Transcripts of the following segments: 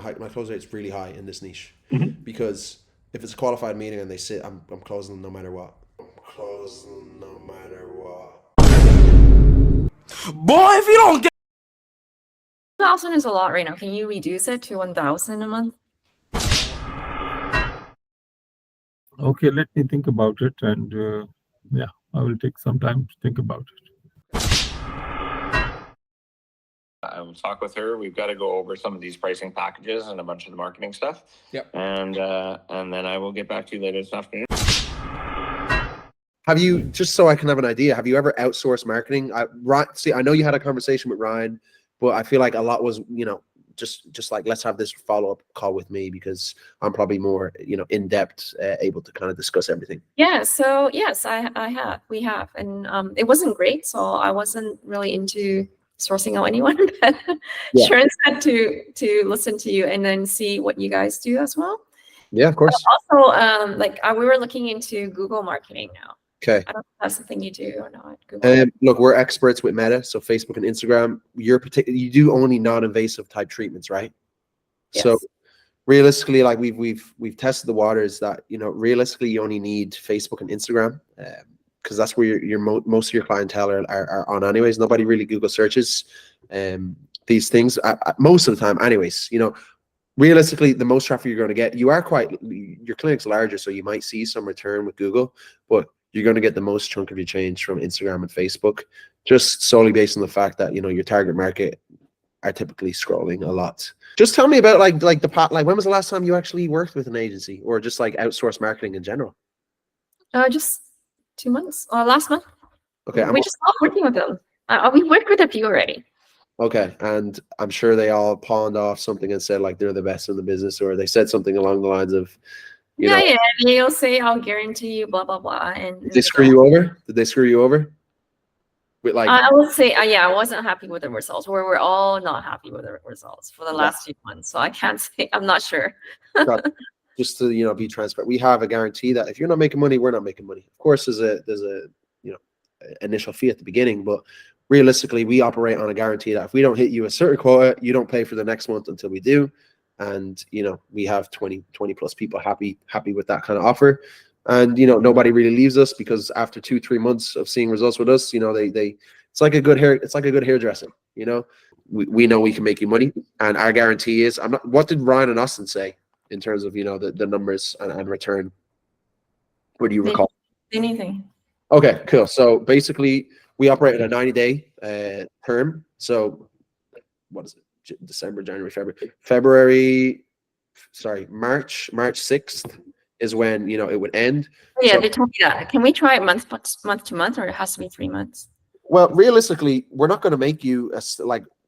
my close rate's really high in this niche Mhm. because if it's a qualified meeting and they sit, I'm closing them no matter what. I'm closing no matter what. Boy, if you don't get 2,000 is a lot right now. Can you reduce it to 1,000 a month? Okay, let me think about it, and yeah, I will take some time to think about it. I will talk with her. We've got to go over some of these pricing packages and a bunch of the marketing stuff. Yep. And then I will get back to you later this afternoon. Have you, just so I can have an idea, have you ever outsourced marketing? I know you had a conversation with Ryan, but I feel like a lot was, just like, let's have this follow-up call with me because I'm probably more, in depth, able to kind of discuss everything. Yeah, so yes, we have, and it wasn't great, so I wasn't really into sourcing out anyone, but Yeah. Sharon said to listen to you and then see what you guys do as well. Yeah, of course. Also, we were looking into Google marketing now. Okay. I don't know if that's something you do or not. Google. Look, we're experts with Meta, so Facebook and Instagram. You do only non-invasive type treatments, right? Yes. So realistically, like we've tested the waters that realistically you only need Facebook and Instagram because that's where your most of your clientele are on anyways. Nobody really Google searches these things most of the time anyways. Realistically, the most traffic you're going to get, your clinic's larger, so you might see some return with Google, but you're going to get the most chunk of your change from Instagram and Facebook, just solely based on the fact that your target market are typically scrolling a lot. Just tell me about like when was the last time you actually worked with an agency or just like outsourced marketing in general? Just 2 months or last month. Okay, we just stopped working with them. We worked with a few already. Okay, and I'm sure they all pawned off something and said like they're the best in the business, or they said something along the lines of, yeah, they'll say I'll guarantee you blah blah blah, and did they screw you over? Did they screw you over? With like, I would say, yeah, I wasn't happy with the results. We're all not happy with the results for the last few months, so I can't say. I'm not sure. Just to be transparent, we have a guarantee that if you're not making money, we're not making money. Of course, there's a initial fee at the beginning, but realistically, we operate on a guarantee that if we don't hit you a certain quota, you don't pay for the next month until we do. And we have 20 plus people happy with that kind of offer. And nobody really leaves us because after 2-3 months of seeing results with us, it's like a good hairdressing. We know we can make you money, and our guarantee is what did Ryan and Austin say in terms of the numbers and return? What do you recall? Anything. Okay, cool. So basically, we operate in a 90-day term. So what is it? December, January, March 6th is when it would end. Yeah, they told me that. Can we try it month to month, or it has to be 3 months? Well, realistically, we're not going to make you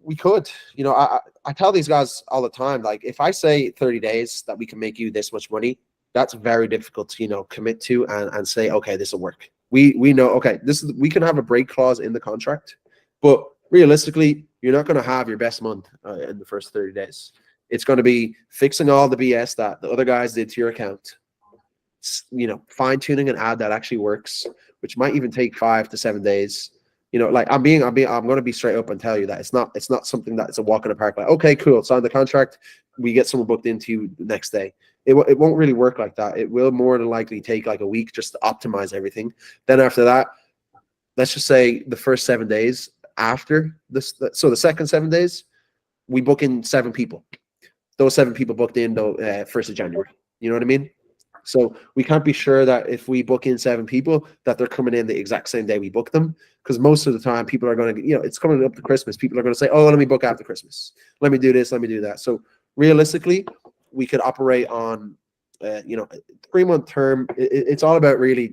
we could. I tell these guys all the time, like if I say 30 days that we can make you this much money, that's very difficult to commit to and say, okay, this will work. We know, okay, we can have a break clause in the contract, but realistically, you're not going to have your best month in the first 30 days. It's going to be fixing all the BS that the other guys did to your account, fine tuning an ad that actually works, which might even take 5 to 7 days. Like I'm going to be straight up and tell you that it's not something that's a walk in the park. Like, okay, cool, sign the contract, we get someone booked into you the next day. It won't really work like that. It will more than likely take like a week just to optimize everything. Then after that, let's just say the first 7 days after this, so the second 7 days, we book in 7 people. Those 7 people booked in though 1st of January. You know what I mean? So we can't be sure that if we book in 7 people that they're coming in the exact same day we book them, because most of the time people are going to, it's coming up to Christmas. People are going to say, oh, let me book after Christmas. Let me do this. Let me do that. So realistically, we could operate on, 3-month term. It's all about really,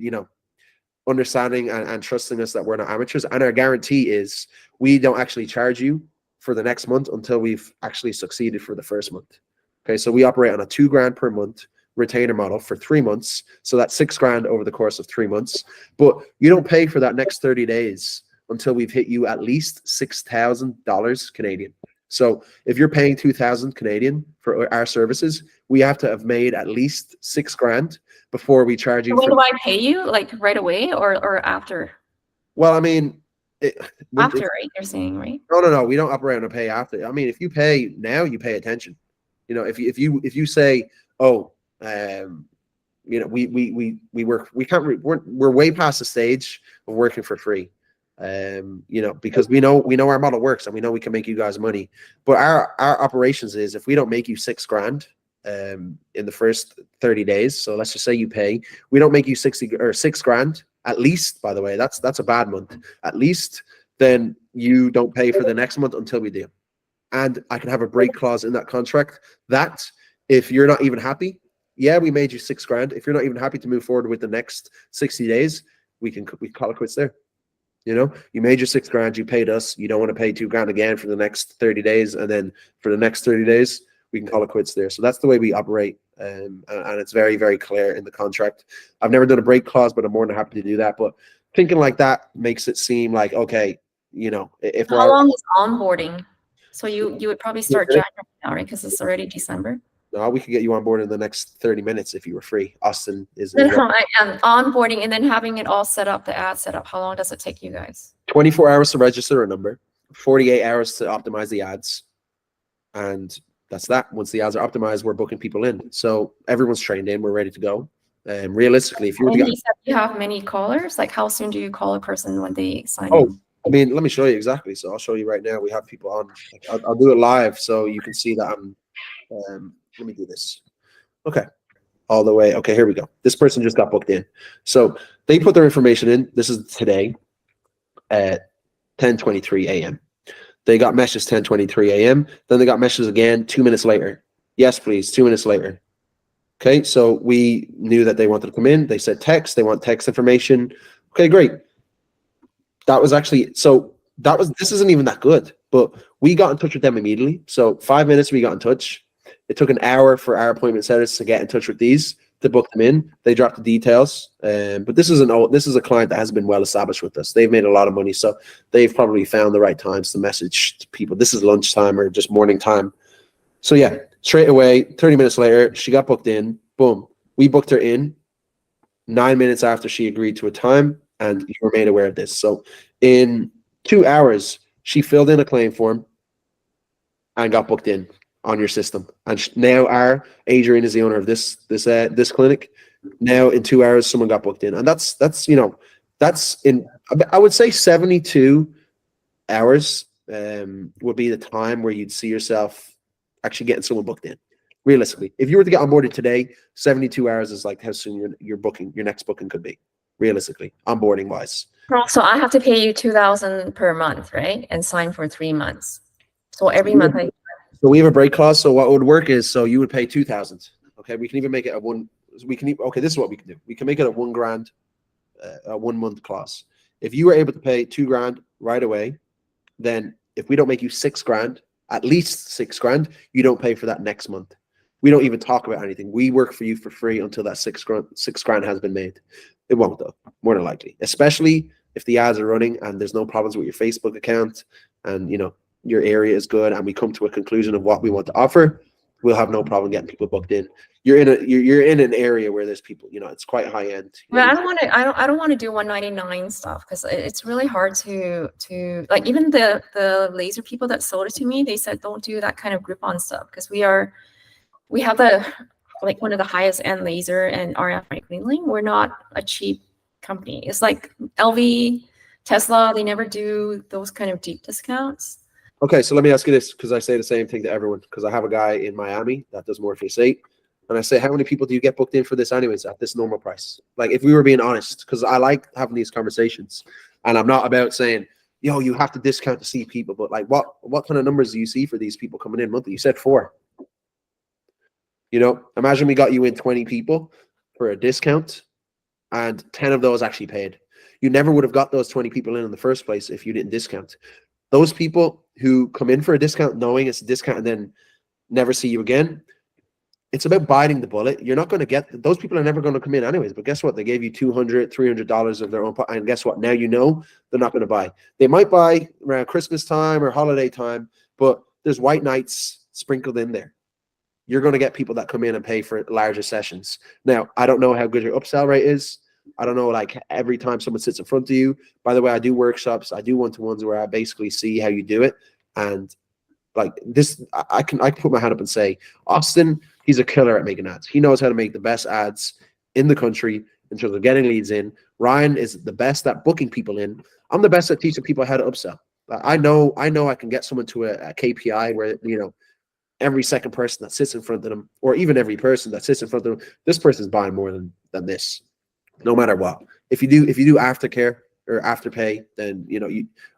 understanding and trusting us that we're not amateurs. And our guarantee is we don't actually charge you for the next month until we've actually succeeded for the first month. Okay, so we operate on a $2,000 per month retainer model for 3 months. So that's $6,000 over the course of 3 months. But you don't pay for that next 30 days until we've hit you at least $6,000 Canadian. So if you're paying 2,000 Canadian for our services, we have to have made at least $6,000 before we charge you. When do I pay you? Like right away or after? Well, I mean, after, right? You're saying, right? No. We don't operate on a pay after. I mean, if you pay now, you pay attention. You know, if you say, oh, you know, we're way past the stage of working for free. You know, because we know our model works and we know we can make you guys money. But our operations is, if we don't make you $6,000 in the first 30 days, so let's just say you pay, we don't make you 60 or $6,000 at least, by the way, that's a bad month, at least, then you don't pay for the next month until we do. And I can have a break clause in that contract that if you're not even happy, yeah, we made you $6,000. If you're not even happy to move forward with the next 60 days, we call it quits there. You know, you made your $6,000, you paid us, you don't want to pay $2,000 again for the next 30 days. And then for the next 30 days, we can call it quits there. So that's the way we operate. And it's very, very clear in the contract. I've never done a break clause, but I'm more than happy to do that. But thinking like that makes it seem like, okay, you know, if How long is onboarding? So you would probably start January now, right? Because it's already December. No, we could get you on board in the next 30 minutes if you were free. Austin is No, I am onboarding and then having it all set up, the ad set up. How long does it take you guys? 24 hours to register a number, 48 hours to optimize the ads. And that's that. Once the ads are optimized, we're booking people in. So everyone's trained in, we're ready to go. Realistically, if you were to get, you have many callers, like how soon do you call a person when they sign oh, in? I mean, let me show you exactly. So I'll show you right now. We have people on. I'll do it live so you can see that I'm. Let me do this. Okay, all the way. Okay, here we go. This person just got booked in. So they put their information in. This is today at 10:23 a.m. They got messages 10:23 a.m. Then they got messages again 2 minutes later. Yes, please. 2 minutes later. Okay, so we knew that they wanted to come in. They said text. They want text information. Okay, great. That was actually, so that was, this isn't even that good, but we got in touch with them immediately. So 5 minutes we got in touch. It took an hour for our appointment setters to get in touch with these, to book them in. They dropped the details. But this is a client that has been well established with us. They've made a lot of money. So they've probably found the right times to message to people. This is lunchtime or just morning time. So yeah, straight away, 30 minutes later, she got booked in. Boom. We booked her in 9 minutes after she agreed to a time, and you were made aware of this. So in 2 hours, she filled in a claim form and got booked in on your system. And now Adrian is the owner of this clinic. Now in 2 hours, someone got booked in, and that's you know, that's in, I would say 72 hours would be the time where you'd see yourself actually getting someone booked in. Realistically, if you were to get onboarded today, 72 hours is like how soon your next booking could be. Realistically, onboarding wise. So I have to pay you $2,000 per month, right? And sign for 3 months. So every month So we have a break clause. So what would work is, so you would pay 2,000. Okay, we can even make it a one. Okay, this is what we can do. We can make it a $1,000, a 1 month clause. If you were able to pay $2,000 right away, then if we don't make you $6,000, at least $6,000, you don't pay for that next month. We don't even talk about anything. We work for you for free until that $6,000 has been made. It won't though, more than likely, especially if the ads are running and there's no problems with your Facebook account and you know your area is good and we come to a conclusion of what we want to offer, we'll have no problem getting people booked in. You're in an area where there's people, you know, it's quite high end. Well, I don't want to do 199 stuff because it's really hard to like, even the laser people that sold it to me, they said don't do that kind of Groupon stuff because we have like one of the highest end laser and RF cleaning. We're not a cheap company. It's like LV, Tesla, they never do those kind of deep discounts. Okay, so let me ask you this, because I say the same thing to everyone, because I have a guy in Miami that does Morpheus 8, and I say, how many people do you get booked in for this anyways at this normal price? Like, if we were being honest, because I like having these conversations, and I'm not about saying, yo, you have to discount to see people, but like, what kind of numbers do you see for these people coming in monthly? You said 4. You know, imagine we got you in 20 people for a discount and 10 of those actually paid. You never would have got those 20 people in the first place if you didn't discount. Those people who come in for a discount knowing it's a discount and then never see you again, it's about biting the bullet. You're not going to get, those people are never going to come in anyways, but guess what? They gave you $200, $300 of their own, and guess what? Now you know they're not going to buy. They might buy around Christmas time or holiday time, but there's white nights sprinkled in there. You're going to get people that come in and pay for larger sessions. Now, I don't know how good your upsell rate is. I don't know, like every time someone sits in front of you. By the way, I do workshops. I do one-to-ones where I basically see how you do it. And like this, I can put my hand up and say, Austin, he's a killer at making ads. He knows how to make the best ads in the country in terms of getting leads in. Ryan is the best at booking people in. I'm the best at teaching people how to upsell. I know I can get someone to a KPI where, you know, every second person that sits in front of them, or even every person that sits in front of them, this person's buying more than this, no matter what. If you do aftercare or afterpay, then, you know,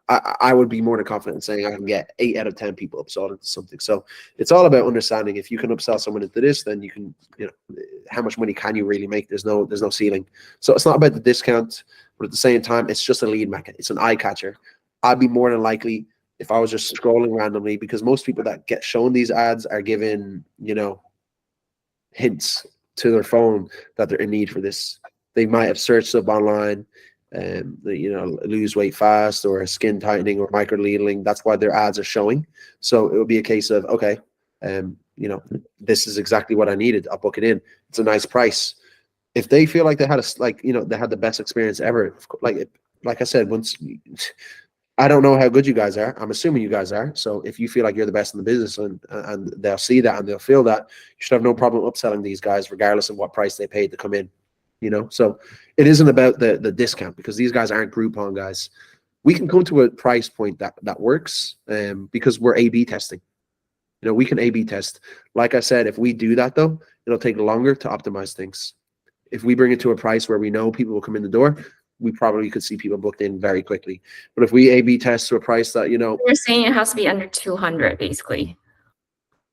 I would be more than confident in saying I can get 8 out of 10 people upsold into something. So it's all about understanding. If you can upsell someone into this, then you can, you know, how much money can you really make? There's no ceiling. So it's not about the discount, but at the same time, it's just a lead magnet. It's an eye catcher. I'd be more than likely, if I was just scrolling randomly, because most people that get shown these ads are given, you know, hints to their phone that they're in need for this. They might have searched up online, you know, lose weight fast or skin tightening or microneedling. That's why their ads are showing. So it would be a case of, okay, you know, this is exactly what I needed. I'll book it in. It's a nice price. If they feel like they had you know, they had the best experience ever, like I said, once, I don't know how good you guys are. I'm assuming you guys are. So if you feel like you're the best in the business and they'll see that and they'll feel that, you should have no problem upselling these guys regardless of what price they paid to come in. You know, so it isn't about the discount, because these guys aren't Groupon guys. We can come to a price point that works, because we're A/B testing. You know, we can A/B test. Like I said, if we do that though, it'll take longer to optimize things. If we bring it to a price where we know people will come in the door, we probably could see people booked in very quickly. But if we A/B test to a price that, you know, You're saying it has to be under 200, basically.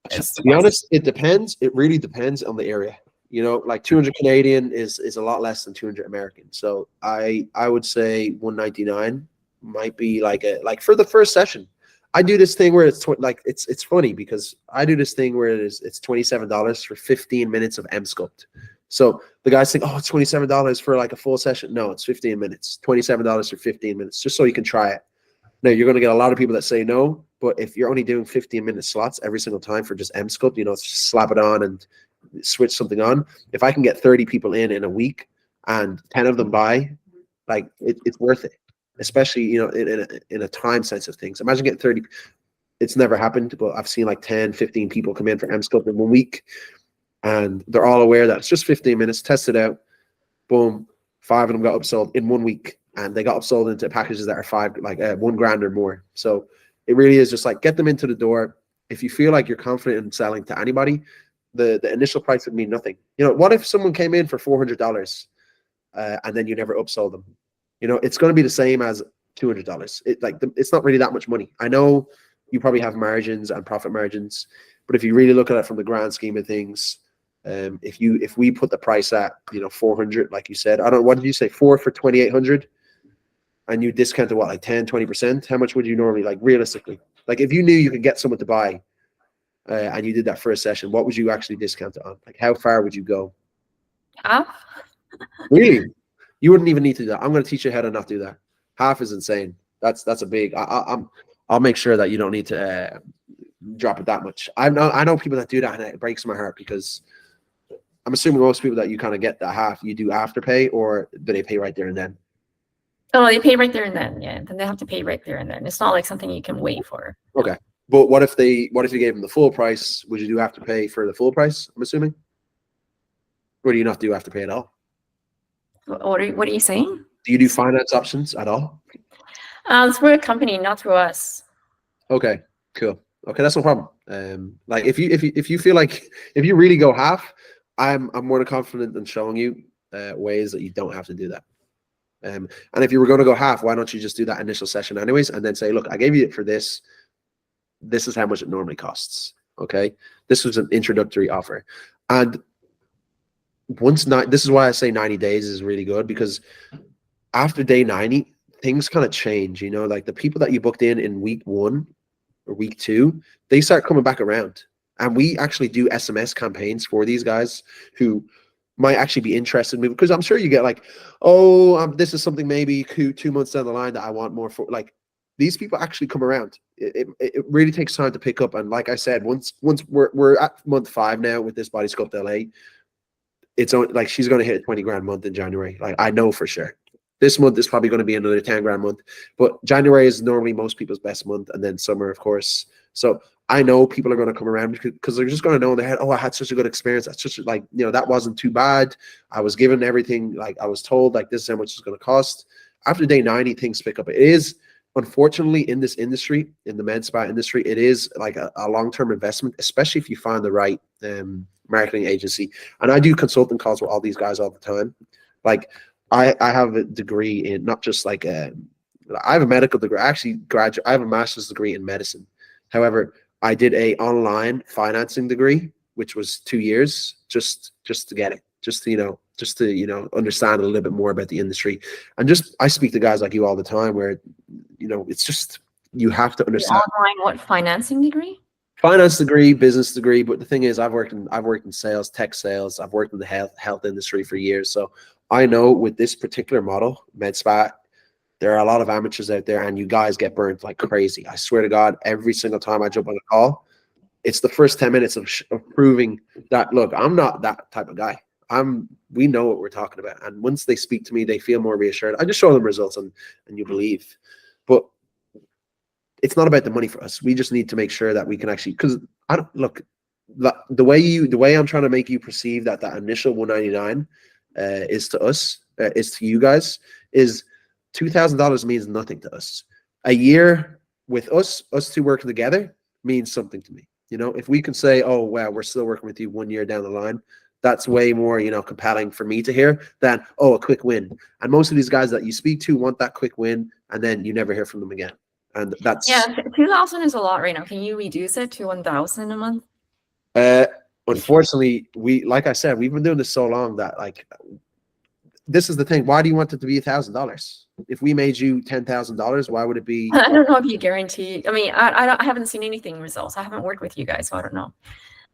to be honest, it depends. It really depends on the area. You know, like 200 Canadian is a lot less than 200 American. So I would say 199 might be like for the first session. I do this thing where it's it's funny because I do this thing where it's $27 for 15 minutes of M-Sculpt. So the guys think, oh, it's $27 for like a full session. No, it's 15 minutes. $27 for 15 minutes, just so you can try it. Now, you're going to get a lot of people that say no, but if you're only doing 15-minute slots every single time for just M-Sculpt, you know, just slap it on and switch something on. If I can get 30 people in a week and 10 of them buy, like it's worth it, especially, you know, in a time sense of things. Imagine getting 30. It's never happened, but I've seen like 10, 15 people come in for M-Sculpt in 1 week, and they're all aware that it's just 15 minutes, test it out, boom, 5 of them got upsold in 1 week, and they got upsold into packages that are $1,000 or more. So it really is just like, get them into the door. If you feel like you're confident in selling to anybody, the initial price would mean nothing. You know, what if someone came in for $400 and then you never upsold them? You know, it's going to be the same as $200. It's not really that much money. I know you probably have margins and profit margins, but if you really look at it from the grand scheme of things, if we put the price at, you know, 400, like you said, what did you say, 4 for 2,800, and you discounted what, like 10-20%? How much would you normally, like, realistically, like if you knew you could get someone to buy and you did that first session, what would you actually discount it on? Like, how far would you go? Half? Really? You wouldn't even need to do that. I'm going to teach you how to not do that. Half is insane. That's a big. I'll make sure that you don't need to drop it that much. I know people that do that, and it breaks my heart, because I'm assuming most people that you kind of get that half, you do afterpay, or do they pay right there and then? Oh, they pay right there and then. Yeah, then they have to pay right there and then. It's not like something you can wait for. Okay. But what if you gave them the full price? Would you do afterpay for the full price, I'm assuming? Or do you not do afterpay at all? What are you saying? Do you do finance options at all? It's through a company, not through us. Okay, cool. Okay, that's no problem. Like if you feel like, if you really go half, I'm more than confident in showing you ways that you don't have to do that. And if you were going to go half, why don't you just do that initial session anyways, and then say, look, I gave you it for this. This is how much it normally costs. Okay, this was an introductory offer, and this is why I say 90 days is really good, because after day 90, things kind of change. You know, like the people that you booked in week 1 or week 2, they start coming back around, and we actually do SMS campaigns for these guys who might actually be interested in moving, because I'm sure you get like, oh, this is something maybe 2 months down the line that I want more for. Like, these people actually come around. It really takes time to pick up. And like I said, once we're at month 5 now with this Body Sculpt LA, it's only like she's going to hit a 20 grand month in January. Like, I know for sure. This month is probably going to be another 10 grand month, but January is normally most people's best month, and then summer, of course. So I know people are going to come around because they're just going to know in their head, oh, I had such a good experience. That's just like, that wasn't too bad. I was given everything. Like I was told like, this is how much it's going to cost. After day 90, things pick up. It is, unfortunately, in this industry, in the med spa industry, it is like a long-term investment, especially if you find the right marketing agency. And I do consulting calls with all these guys all the time. Like I have a degree in not just like, I have a medical degree. I actually I have a master's degree in medicine. However, I did a online financing degree, which was 2 years just to get it, just to understand a little bit more about the industry. And I speak to guys like you all the time where, it's just, you have to understand. Online what, financing degree? Finance degree, business degree. But the thing is, I've worked in sales, tech sales. I've worked in the health industry for years. So I know with this particular model, med spa, there are a lot of amateurs out there and you guys get burnt like crazy. I swear to God, every single time I jump on a call, it's the first 10 minutes of proving that, look, I'm not that type of guy. We know what we're talking about. And once they speak to me, they feel more reassured. I just show them results and you believe. But it's not about the money for us. We just need to make sure that we can actually, because I don't look, the way I'm trying to make you perceive that initial 199 is to us, is to you guys, is $2,000 means nothing to us. A year with us two working together means something to me. If we can say, oh, wow, we're still working with you 1 year down the line, that's way more, compelling for me to hear than, oh, a quick win. And most of these guys that you speak to want that quick win, and then you never hear from them again. And that's 2,000 is a lot right now. Can you reduce it to 1,000 a month? Unfortunately, like I said, we've been doing this so long that like, this is the thing. Why do you want it to be $1,000? If we made you $10,000, why would it be? I don't know if you guarantee. I mean, I haven't seen anything results. I haven't worked with you guys, so I don't know.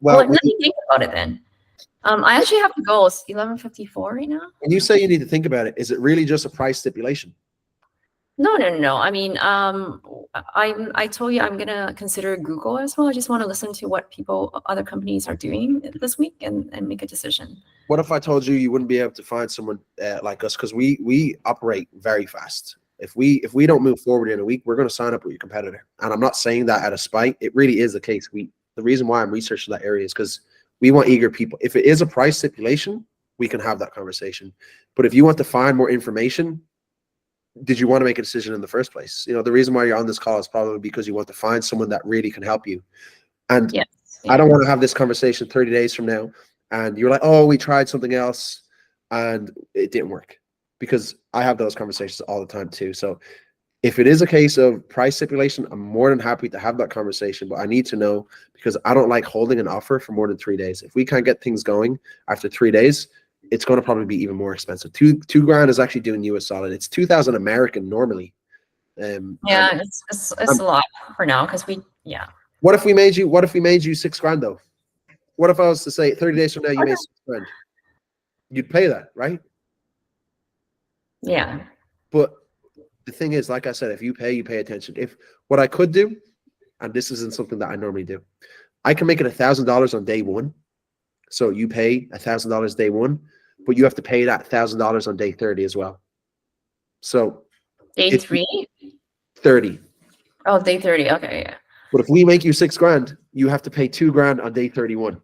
Well, let me think about it then. I actually have to go. It's 11:54 right now. When you say you need to think about it, is it really just a price stipulation? No. I mean, I told you I'm gonna consider Google as well. I just want to listen to what other companies are doing this week and make a decision. What if I told you you wouldn't be able to find someone like us? Because we operate very fast. If we don't move forward in a week, we're going to sign up with your competitor. And I'm not saying that out of spite. It really is the case. The reason why I'm researching that area is because we want eager people. If it is a price stipulation, we can have that conversation. But if you want to find more information, did you want to make a decision in the first place? The reason why you're on this call is probably because you want to find someone that really can help you. And yes. I don't want to have this conversation 30 days from now and you're like, oh, we tried something else and it didn't work, because I have those conversations all the time too. So if it is a case of price stipulation, I'm more than happy to have that conversation, but I need to know, because I don't like holding an offer for more than 3 days. If we can't get things going after 3 days, it's going to probably be even more expensive. Two grand is actually doing you a solid. It's 2,000 American normally. Yeah, it's a lot for now because What if we made you $6 grand though? What if I was to say 30 days from now you made $6 grand? You'd pay that, right? Yeah. But the thing is, like I said, if you pay attention. If what I could do, and this isn't something that I normally do, I can make it $1,000 on day one. So you pay $1,000 day one, but you have to pay that $1,000 on day 30 as well. So day 3? 30. Oh, day 30. Okay, yeah. But if we make you $6 grand, you have to pay $2 grand on day 31.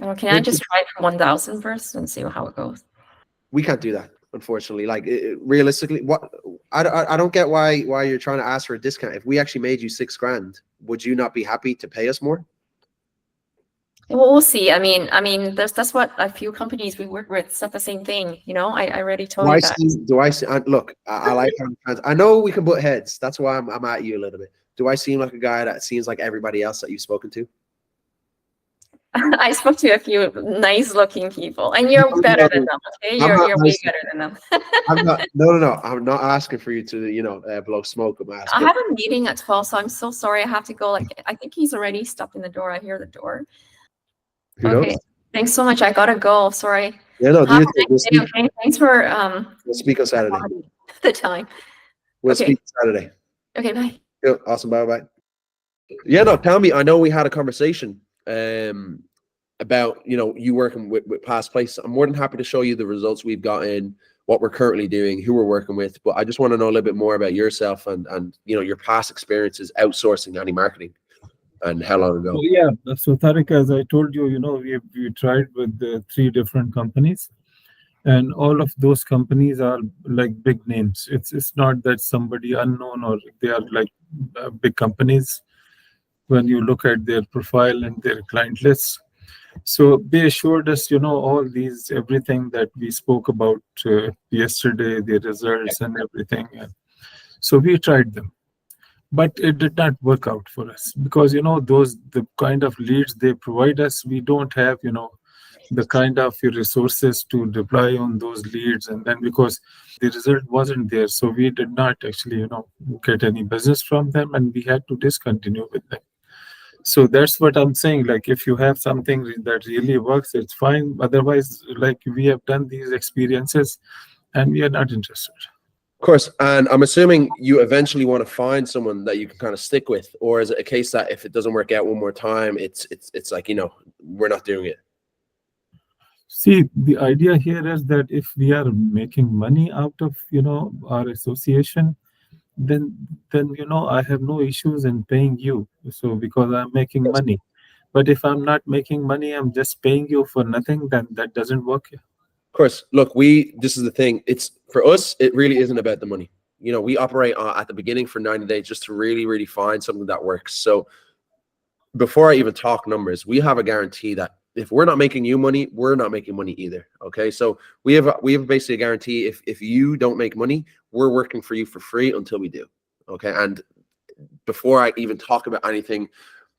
Oh, can I just try it for 1,000 first and see how it goes? We can't do that, unfortunately. Like realistically, what I don't get why you're trying to ask for a discount. If we actually made you $6 grand, would you not be happy to pay us more? Well, we'll see. I mean, that's what a few companies we work with said the same thing. I already told you that. Do I see? Look, I like. I know we can butt heads. That's why I'm at you a little bit. Do I seem like a guy that seems like everybody else that you've spoken to? I spoke to a few nice-looking people, and you're better than them. Okay, you're way better than them. I'm not. No. I'm not asking for you to blow smoke. I have a meeting at 12, so I'm so sorry. I have to go. Like, I think he's already stepped in the door. I hear the door. Okay. Thanks so much. I gotta go. Sorry. Yeah, no. Okay. Thanks for We'll speak on Saturday. The time. We'll speak on Saturday. Okay. Bye. Yeah, awesome. Bye. Yeah. No. Tell me. I know we had a conversation about you working with past places. I'm more than happy to show you the results we've gotten what we're currently doing, who we're working with. But I just want to know a little bit more about yourself and you know, your past experiences outsourcing any marketing and how long ago. So, yeah, so Tariq, as I told you, you know, we tried with 3 different companies, and all of those companies are like big names. It's not that somebody unknown, or they are like big companies when you look at their profile and their client lists. So they assured us, you know, all these, everything that we spoke about yesterday, the results and everything. And so we tried them, but it did not work out for us because, you know, the kind of leads they provide us, we don't have, you know, the kind of resources to deploy on those leads. And then because the result wasn't there, so we did not actually, you know, get any business from them, and we had to discontinue with them. So that's what I'm saying. Like, if you have something that really works, it's fine. Otherwise, like, we have done these experiences and we are not interested. Of course. And I'm assuming you eventually want to find someone that you can kind of stick with, or is it a case that if it doesn't work out one more time, it's like, you know, we're not doing it? See, the idea here is that if we are making money out of, you know, our association, then you know, I have no issues in paying you. So because I'm making money. But if I'm not making money, I'm just paying you for nothing, then that doesn't work here. Of course. Look, this is the thing. It's for us, it really isn't about the money. You know, we operate at the beginning for 90 days just to really find something that works. So before I even talk numbers, we have a guarantee that if we're not making you money, we're not making money either. Okay. So we have basically a guarantee. If you don't make money, we're working for you for free until we do. Okay. And before I even talk about anything,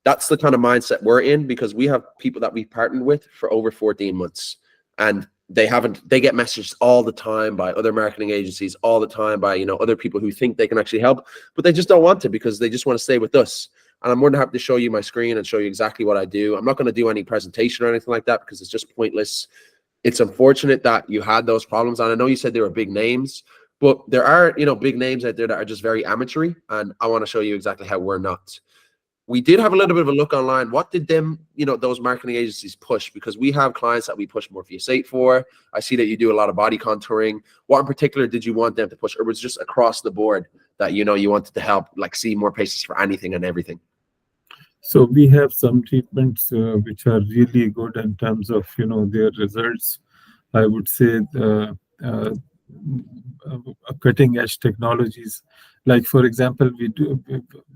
that's the kind of mindset we're in, because we have people that we've partnered with for over 14 months, and they get messaged all the time by other marketing agencies, all the time by, you know, other people who think they can actually help, but they just don't want to because they just want to stay with us. And I'm more than happy to show you my screen and show you exactly what I do. I'm not going to do any presentation or anything like that because it's just pointless. It's unfortunate that you had those problems. And I know you said they were big names, but there are, you know, big names out there that are just very amateur. And I want to show you exactly how we're not. We did have a little bit of a look online. What did them, you know, those marketing agencies push? Because we have clients that we push Morpheus 8 for. I see that you do a lot of body contouring. What in particular did you want them to push? Or was it just across the board that, you know, you wanted to help, like, see more patients for anything and everything? So we have some treatments which are really good in terms of, you know, their results. I would say cutting edge technologies. Like, for example,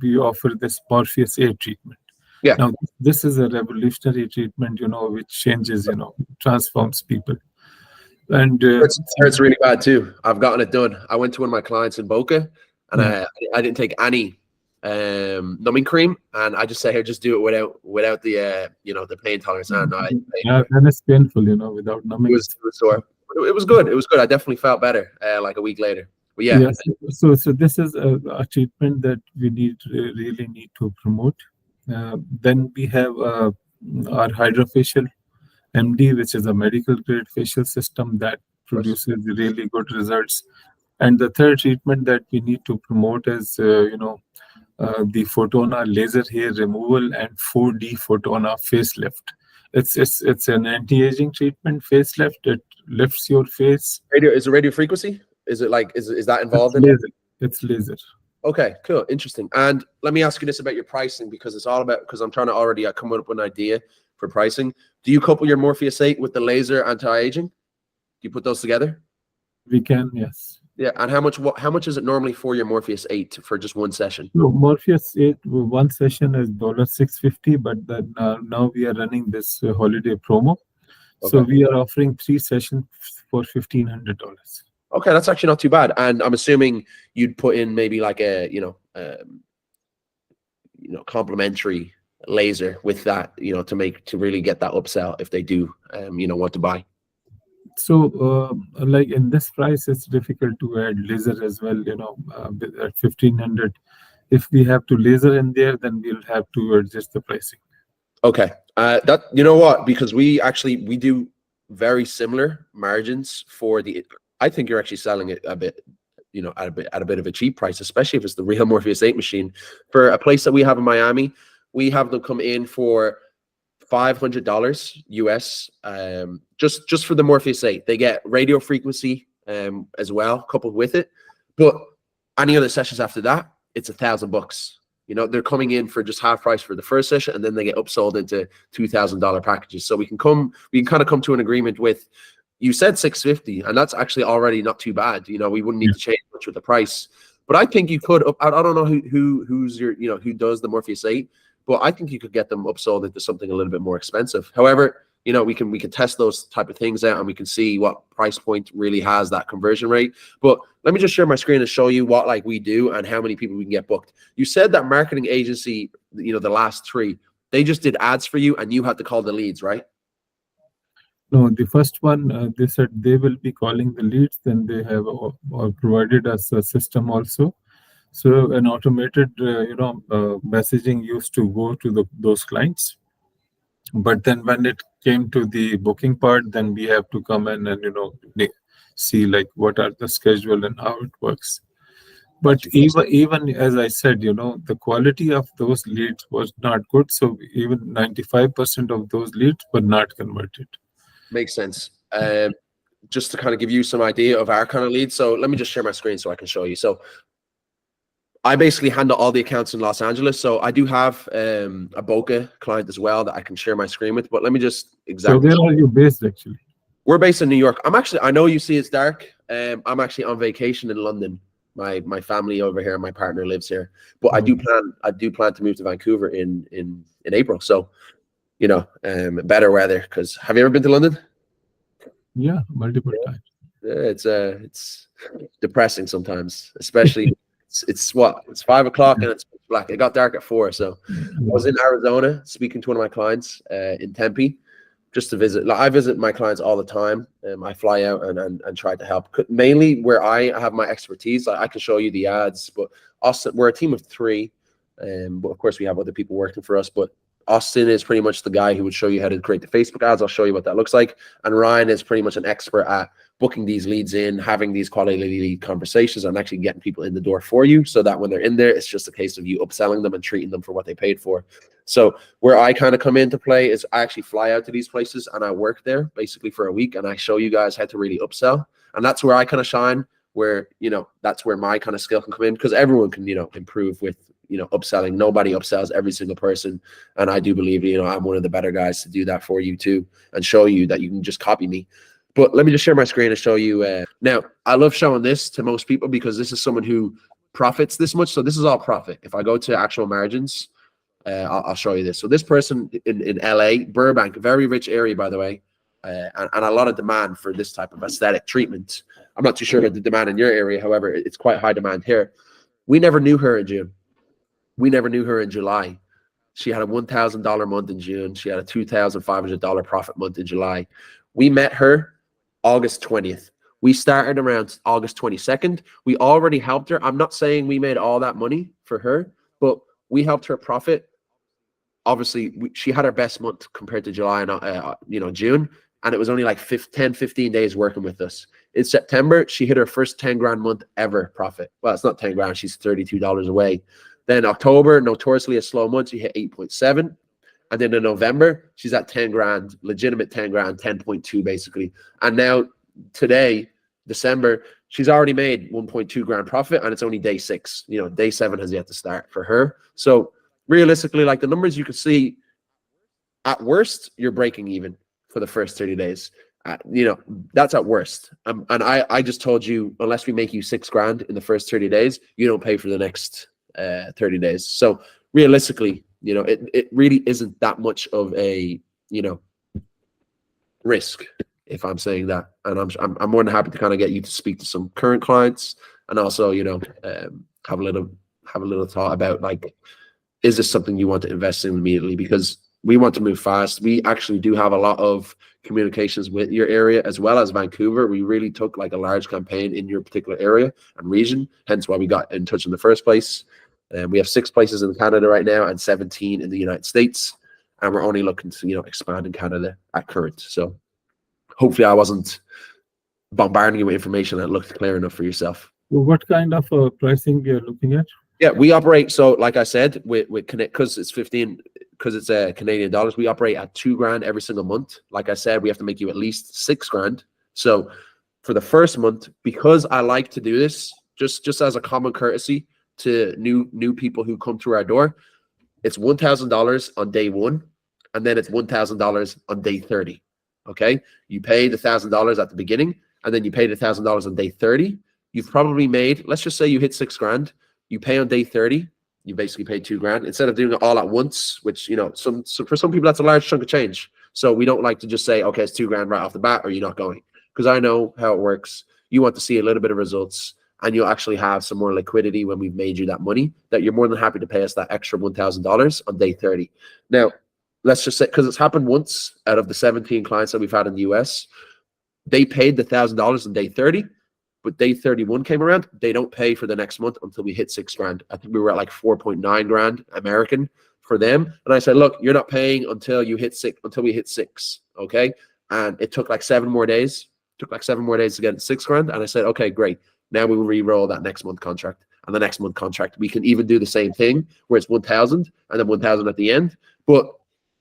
we offer this Morpheus 8 treatment. Yeah. Now, this is a revolutionary treatment, you know, which changes, you know, transforms people. And it hurts really bad too. I've gotten it done. I went to one of my clients in Boca, and I didn't take any numbing cream, and I just say, here, just do it without the you know, the pain tolerance. And and it's painful, you know, without numbing. It was sore. It was good. It was good. I definitely felt better like a week later. But yeah. Yes. So this is a treatment that we really need to promote. Then we have our hydrofacial MD, which is a medical grade facial system that produces really good results. And the third treatment that we need to promote is you know, the Photona laser hair removal and 4D Photona facelift. It's an anti-aging treatment, facelift. It lifts your face. Is it radio frequency? Is it like, is that involved in laser? It's laser. Okay, cool, interesting. And let me ask you this about your pricing, because it's all about, because I'm trying to already come up with an idea for pricing. Do you couple your Morpheus 8 with the laser anti-aging? Do you put those together? We can, yes. Yeah, and how much is it normally for your Morpheus 8 for just one session? No, Morpheus 8 one session is $650, but then now we are running this holiday promo. Okay. So we are offering 3 sessions for $1,500. Okay, that's actually not too bad. And I'm assuming you'd put in maybe like a, you know, complimentary laser with that, you know, to really get that upsell if they do, you know, want to buy. So, like, in this price, it's difficult to add laser as well, you know, at $1,500. If we have to laser in there, then we'll have to adjust the pricing. Okay. That, you know what, because we do very similar margins for the, I think you're actually selling it a bit, you know, at a bit of a cheap price, especially if it's the real Morpheus 8 machine. For a place that we have in Miami, we have them come in for $500 US, just for the Morpheus 8. They get radio frequency, as well, coupled with it. But any other sessions after that, it's $1,000. You know, they're coming in for just half price for the first session, and then they get upsold into $2,000 packages. So we can kind of come to an agreement with, you said 650, and that's actually already not too bad. You know, we wouldn't need to change much with the price. But I think you could, I don't know who's your, you know, who does the Morpheus 8, but I think you could get them upsold into something a little bit more expensive. However, you know, we can test those type of things out, and we can see what price point really has that conversion rate. But let me just share my screen and show you what like we do and how many people we can get booked. You said that marketing agency, you know, the last 3, they just did ads for you and you had to call the leads, right? No, the first one, they said they will be calling the leads, then they have provided us a system also. So an automated, messaging used to go to those clients. But then when it came to the booking part, then we have to come in and, you know, see like what are the schedule and how it works. But even as I said, you know, the quality of those leads was not good. So even 95% of those leads were not converted. Makes sense. Just to kind of give you some idea of our kind of leads. So let me just share my screen so I can show you. So I basically handle all the accounts in Los Angeles. So I do have a Boca client as well that I can share my screen with. But let me just So where are you based actually? We're based in New York. I know you see it's dark. I'm actually on vacation in London. My family over here, my partner lives here. But I do plan to move to Vancouver in April. So, you know, better weather. Because have you ever been to London? Yeah, multiple times. It's depressing sometimes, especially it's 5 o'clock and it's black. It got dark at 4. So I was in Arizona speaking to one of my clients in Tempe, just to visit. Like, I visit my clients all the time. I fly out and try to help. Mainly where I have my expertise, I can show you the ads. But Austin, we're a team of 3, but of course we have other people working for us. But Austin is pretty much the guy who would show you how to create the Facebook ads. I'll show you what that looks like. And Ryan is pretty much an expert at booking these leads in, having these quality lead conversations, and actually getting people in the door for you, so that when they're in there, it's just a case of you upselling them and treating them for what they paid for. So where I kind of come into play is I actually fly out to these places and I work there basically for a week, and I show you guys how to really upsell. And that's where I kind of shine, where, you know, that's where my kind of skill can come in, because everyone can, you know, improve with, you know, upselling. Nobody upsells every single person. And I do believe, you know, I'm one of the better guys to do that for you too, and show you that you can just copy me. But let me just share my screen and show you. Now, I love showing this to most people because this is someone who profits this much. So this is all profit. If I go to actual margins, I'll show you this. So this person in LA, Burbank, very rich area, by the way, and a lot of demand for this type of aesthetic treatment. I'm not too sure about the demand in your area. However, it's quite high demand here. We never knew her in June. We never knew her in July. She had a $1,000 month in June. She had a $2,500 profit month in July. We met her August 20th. We started around August 22nd. We already helped her. I'm not saying we made all that money for her, but we helped her profit. Obviously, she had her best month compared to July and June, and it was only like 10-15 days working with us. In September, she hit her first 10 grand month ever profit. Well, it's not 10 grand. She's $32 away. Then October, notoriously a slow month, she hit 8.7. And then in November, she's at 10 grand, legitimate 10 grand, 10.2 basically. And now today, December, she's already made 1.2 grand profit, and it's only day 6. You know, day 7 has yet to start for her. So realistically, like the numbers you can see, at worst, you're breaking even for the first 30 days. You know, that's at worst. And I just told you, unless we make you 6 grand in the first 30 days, you don't pay for the next 30 days. So realistically, you know, it really isn't that much of a, you know, risk, if I'm saying that. And I'm more than happy to kind of get you to speak to some current clients, and also, you know, have a little thought about, like, is this something you want to invest in immediately? Because we want to move fast. We actually do have a lot of communications with your area as well as Vancouver. We really took like a large campaign in your particular area and region, hence why we got in touch in the first place. We have 6 places in Canada right now and 17 in the United States. And we're only looking to, you know, expand in Canada at current. So hopefully I wasn't bombarding you with information that looked clear enough for yourself. Well, what kind of pricing you're looking at? Yeah, we operate, so like I said, with Connect, because it's Canadian dollars, we operate at 2 grand every single month. Like I said, we have to make you at least 6 grand. So for the first month, because I like to do this, just as a common courtesy to new people who come through our door, it's $1,000 on day 1, and then it's $1,000 on day 30. Okay, you pay the $1,000 at the beginning, and then you pay the $1,000 on day 30. You've probably made, let's just say you hit $6 grand. You pay on day 30. You basically pay $2 grand instead of doing it all at once, which, you know, so for some people that's a large chunk of change. So we don't like to just say, okay, it's $2 grand right off the bat, or you're not going, because I know how it works. You want to see a little bit of results, and you'll actually have some more liquidity when we've made you that money, that you're more than happy to pay us that extra $1,000 on day 30. Now, let's just say, because it's happened once out of the 17 clients that we've had in the US, they paid the $1,000 on day 30, but day 31 came around, they don't pay for the next month until we hit $6 grand. I think we were at like 4.9 grand American for them. And I said, look, you're not paying until you hit until we hit 6. Okay. And it took like 7 more days. Took like 7 more days to get $6 grand. And I said, okay, great. Now we will re-roll that next month contract. And the next month contract, we can even do the same thing where it's 1,000 and then 1,000 at the end. But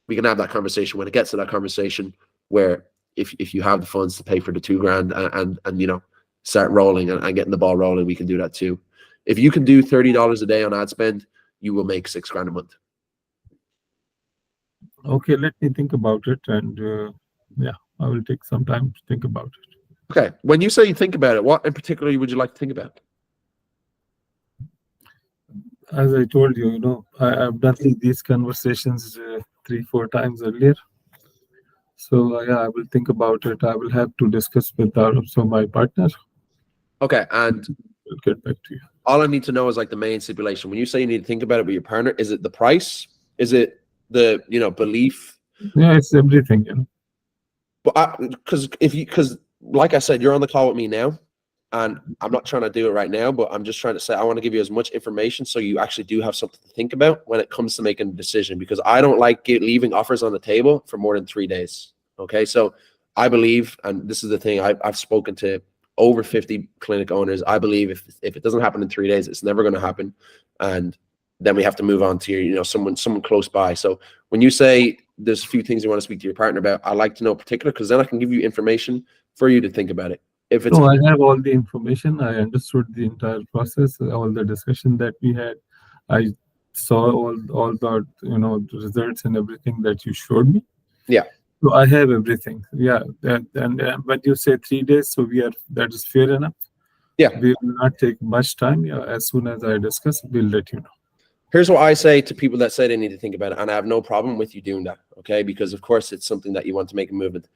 we can have that conversation when it gets to that conversation where if you have the funds to pay for the $2 grand and you know, start rolling and getting the ball rolling, we can do that too. If you can do $30 a day on ad spend, you will make $6 grand a month. Okay, let me think about it, and yeah, I will take some time to think about it. Okay, when you say you think about it, what in particular would you like to think about? As I told you, you know, I've done these conversations 3-4 times earlier. So yeah, I will think about it. I will have to discuss with my partner. Okay, and I'll get back to you. all I need to know is like the main stipulation. When you say you need to think about it with your partner, is it the price? Is it the, you know, belief? Yeah, it's everything, you know. But because like I said, you're on the call with me now, and I'm not trying to do it right now, but I'm just trying to say I want to give you as much information so you actually do have something to think about when it comes to making a decision, because I don't like leaving offers on the table for more than 3 days. Okay, so I believe, and this is the thing, I've spoken to over 50 clinic owners. I believe if it doesn't happen in 3 days, it's never going to happen, and then we have to move on to your, you know, someone close by. So when you say there's a few things you want to speak to your partner about, I like to know particular, because then I can give you information for you to think about it. If it's I have all the information. I understood the entire process, all the discussion that we had. I saw all the, you know, the results and everything that you showed me. Yeah. So I have everything. Yeah. And but you say 3 days, so that is fair enough. Yeah. We will not take much time. Yeah. As soon as I discuss, we'll let you know. Here's what I say to people that say they need to think about it, and I have no problem with you doing that, okay? Because of course it's something that you want to make a movement.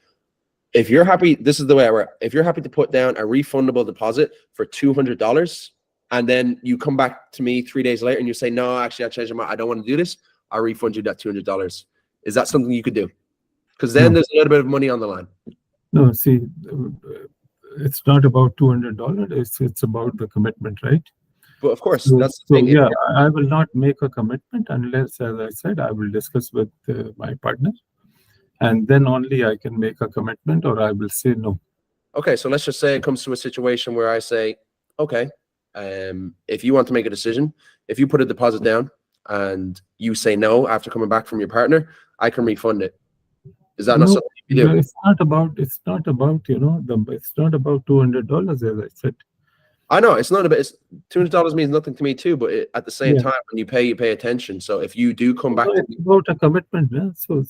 If you're happy, this is the way I work. If you're happy to put down a refundable deposit for $200, and then you come back to me 3 days later and you say, no, actually I changed my mind, I don't want to do this, I'll refund you that $200. Is that something you could do? Because then there's a little bit of money on the line. No, see, it's not about $200. It's about the commitment, right? But of course, So, that's the thing. yeah, I will not make a commitment unless, as I said, I will discuss with my partner, and then only I can make a commitment, or I will say no. Okay, so let's just say it comes to a situation where I say, okay, if you want to make a decision, if you put a deposit down and you say no after coming back from your partner, I can refund it. Is that not something you do? It's not about you know, it's not about $200, as I said. I know it's not a bit. $200 means nothing to me too, but at the same time, when you pay attention. So if you do come back, it's about a commitment. Yeah? So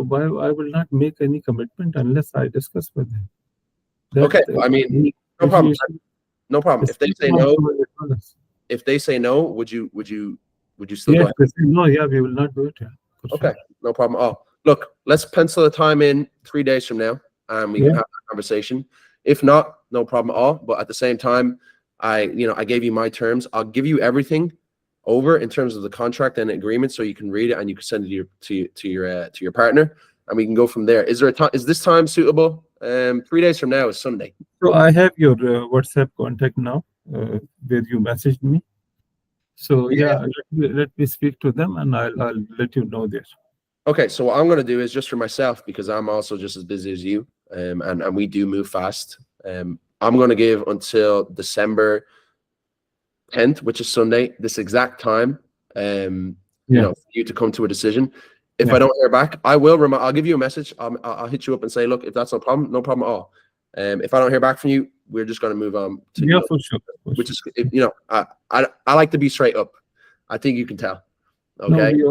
why I will not make any commitment unless I discuss with them. Okay, I mean, no problem. No problem. If they say no, would you still go ahead? They say no, yeah, we will not do it. Yeah, okay, no problem at all. Look, let's pencil the time in 3 days from now, and we can have a conversation. If not, no problem at all. But at the same time, I gave you my terms. I'll give you everything over in terms of the contract and agreement, so you can read it and you can send it to your partner, and we can go from there. Is this time suitable? 3 days from now is Sunday. So I have your WhatsApp contact now, where you messaged me. So yeah, let me speak to them, and I'll let you know there. Okay, so what I'm going to do is just for myself, because I'm also just as busy as you, and we do move fast. I'm going to give until December 10th, which is Sunday, this exact time, you know, for you to come to a decision. If I don't hear back, I'll give you a message. I'll hit you up and say, look, if that's no problem at all. If I don't hear back from you, we're just going to move on to, Yeah, for sure. which is, I like to be straight up. I think you can tell. No, Okay. we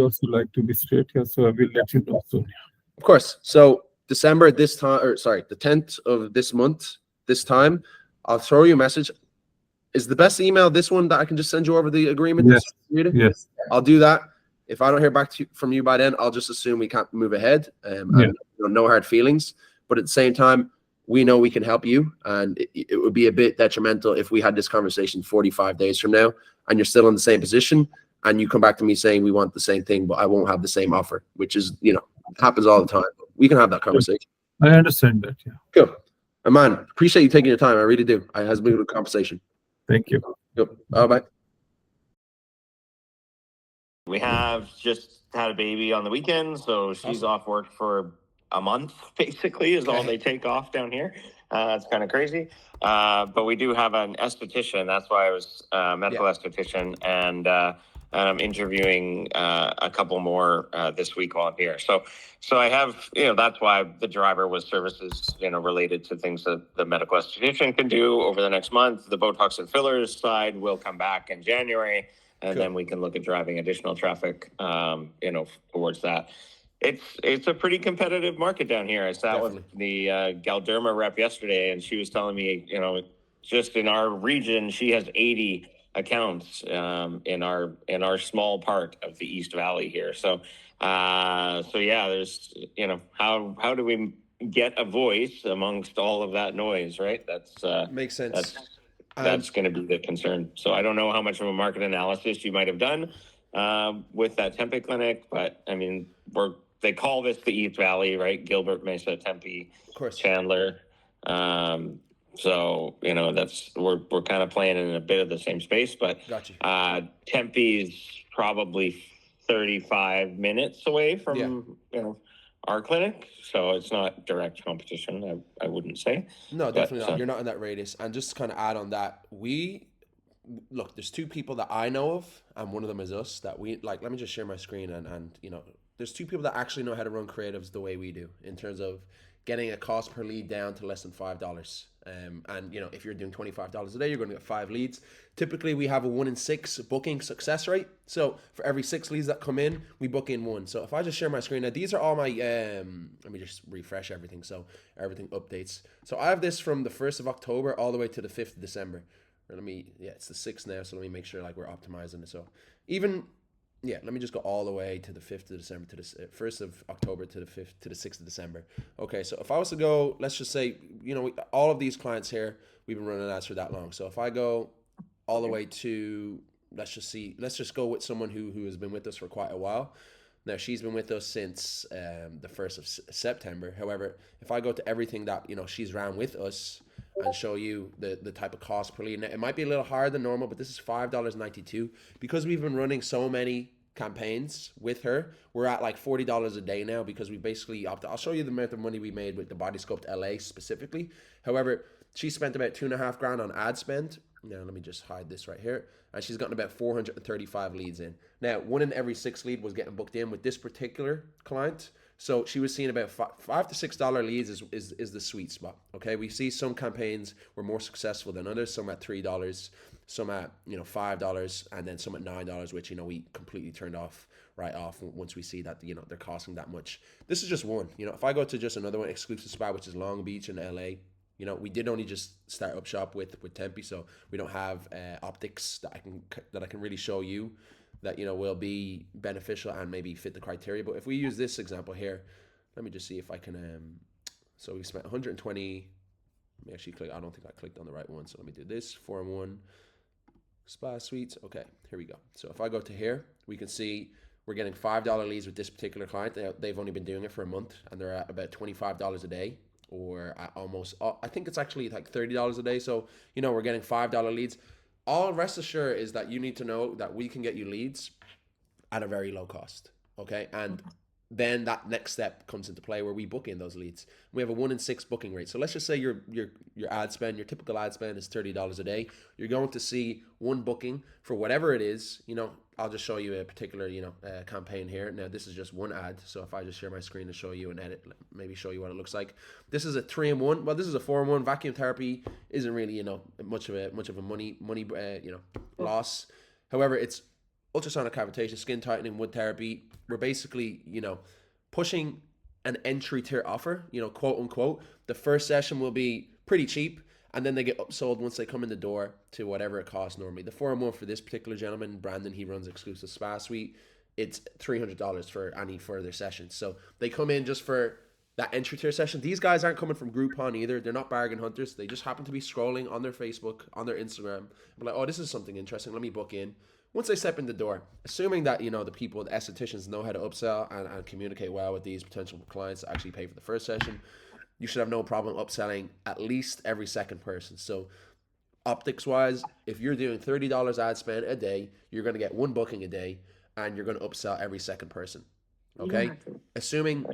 also like to be straight here, so I will let you know soon. Of course. So December this time, or sorry, the 10th of this month, this time, I'll throw you a message. Is the best email this one that I can just send you over the agreement? Yes. Yes. I'll do that. If I don't hear back from you by then, I'll just assume we can't move ahead. And no hard feelings. But at the same time, we know we can help you, and it would be a bit detrimental if we had this conversation 45 days from now and you're still in the same position and you come back to me saying we want the same thing, but I won't have the same offer, which is, happens all the time. We can have that conversation. I understand that. Yeah. Cool. And man, appreciate you taking your time. I really do. It has been a good conversation. Thank you. Cool. Bye. We have just had a baby on the weekend, so she's off work for a month, basically, is all they take off down here. It's kind of crazy. But we do have an esthetician. That's why I was medical esthetician, and I'm interviewing a couple more this week while I'm here. So I have, that's why the driver was services, related to things that the medical esthetician can do over the next month. The Botox and fillers side will come back in January. And then we can look at driving additional traffic, towards that. It's a pretty competitive market down here. I sat with the Galderma rep yesterday, and she was telling me, just in our region, she has 80 accounts in our small part of the East Valley here. So yeah, there's, how do we get a voice amongst all of that noise, right? That's makes sense. That's going to be the concern. So I don't know how much of a market analysis you might have done with that Tempe clinic, but I mean, they call this the East Valley, right? Gilbert, Mesa, Tempe, of course, Chandler. So we're kind of playing in a bit of the same space, but Tempe's probably 35 minutes away from our clinic, so it's not direct competition. I wouldn't say. No, definitely not. You're not in that radius. And just to kind of add on that, there's two people that I know of, and one of them is us. That we like. Let me just share my screen, and there's two people that actually know how to run creatives the way we do, in terms of getting a cost per lead down to less than $5. And if you're doing $25 a day, you're going to get 5 leads. Typically, we have a 1 in 6 booking success rate. So for every 6 leads that come in, we book in 1. So if I just share my screen now, these are all my. Let me just refresh everything so everything updates. So I have this from the 1st of October all the way to the 5th of December. Or it's the 6th now. So let me make sure we're optimizing it. So let me just go all the way to the 5th of December, to the 1st of October to the 5th to the 6th of December. Okay, so if I was to go, let's just say, all of these clients here, we've been running ads for that long. So if I go all the way to, let's just go with someone who has been with us for quite a while. Now, she's been with us since the 1st of September. However, if I go to everything that, she's ran with us and show you the type of cost per lead, now, it might be a little higher than normal, but this is $5.92. Because we've been running so many campaigns with her, we're at like $40 a day now, because we basically I'll show you the amount of money we made with the Body Sculpt LA specifically. However, she spent about $2.5 on ad spend. Now let me just hide this right here, and she's gotten about 435 leads in. Now 1 in every 6 lead was getting booked in with this particular client, so she was seeing about $5 to $6 leads is the sweet spot. Okay, we see some campaigns were more successful than others, some at $3, some at $5, and then some at $9, which we completely turned off right off once we see that they're costing that much. This is just one. If I go to just another one, exclusive spot, which is Long Beach and LA, we did only just start up shop with Tempe, so we don't have optics that I can really show you that will be beneficial and maybe fit the criteria. But if we use this example here, let me just see if I can. So we spent 120. Let me actually click. I don't think I clicked on the right one. So let me do this 4-in-1 spa suites. Okay, here we go. So if I go to here, we can see we're getting $5 leads with this particular client. They've only been doing it for a month, and they're at about $25 a day, or at almost, I think it's actually like $30 a day. So, we're getting $5 leads. All rest assured is that you need to know that we can get you leads at a very low cost. Okay. And then that next step comes into play where we book in those leads. We have a 1 in 6 booking rate. So let's just say your ad spend, your typical ad spend is $30 a day. You're going to see one booking for whatever it is. I'll just show you a particular campaign here. Now this is just one ad. So if I just share my screen to show you an edit, maybe show you what it looks like. This is a 3-in-1. Well, this is a 4-in-1. Vacuum therapy isn't really much of a money loss. However, it's ultrasonic cavitation, skin tightening, wood therapy. We're basically, pushing an entry tier offer, quote unquote. The first session will be pretty cheap, and then they get upsold once they come in the door to whatever it costs normally. The 4-in-1 for this particular gentleman, Brandon, he runs exclusive spa suite. It's $300 for any further sessions. So they come in just for that entry tier session. These guys aren't coming from Groupon either. They're not bargain hunters. They just happen to be scrolling on their Facebook, on their Instagram, and be like, oh, this is something interesting. Let me book in. Once they step in the door, assuming that, the people, the estheticians know how to upsell and communicate well with these potential clients to actually pay for the first session, you should have no problem upselling at least every second person. So optics wise, if you're doing $30 ad spend a day, you're going to get one booking a day and you're going to upsell every second person. Okay. Assuming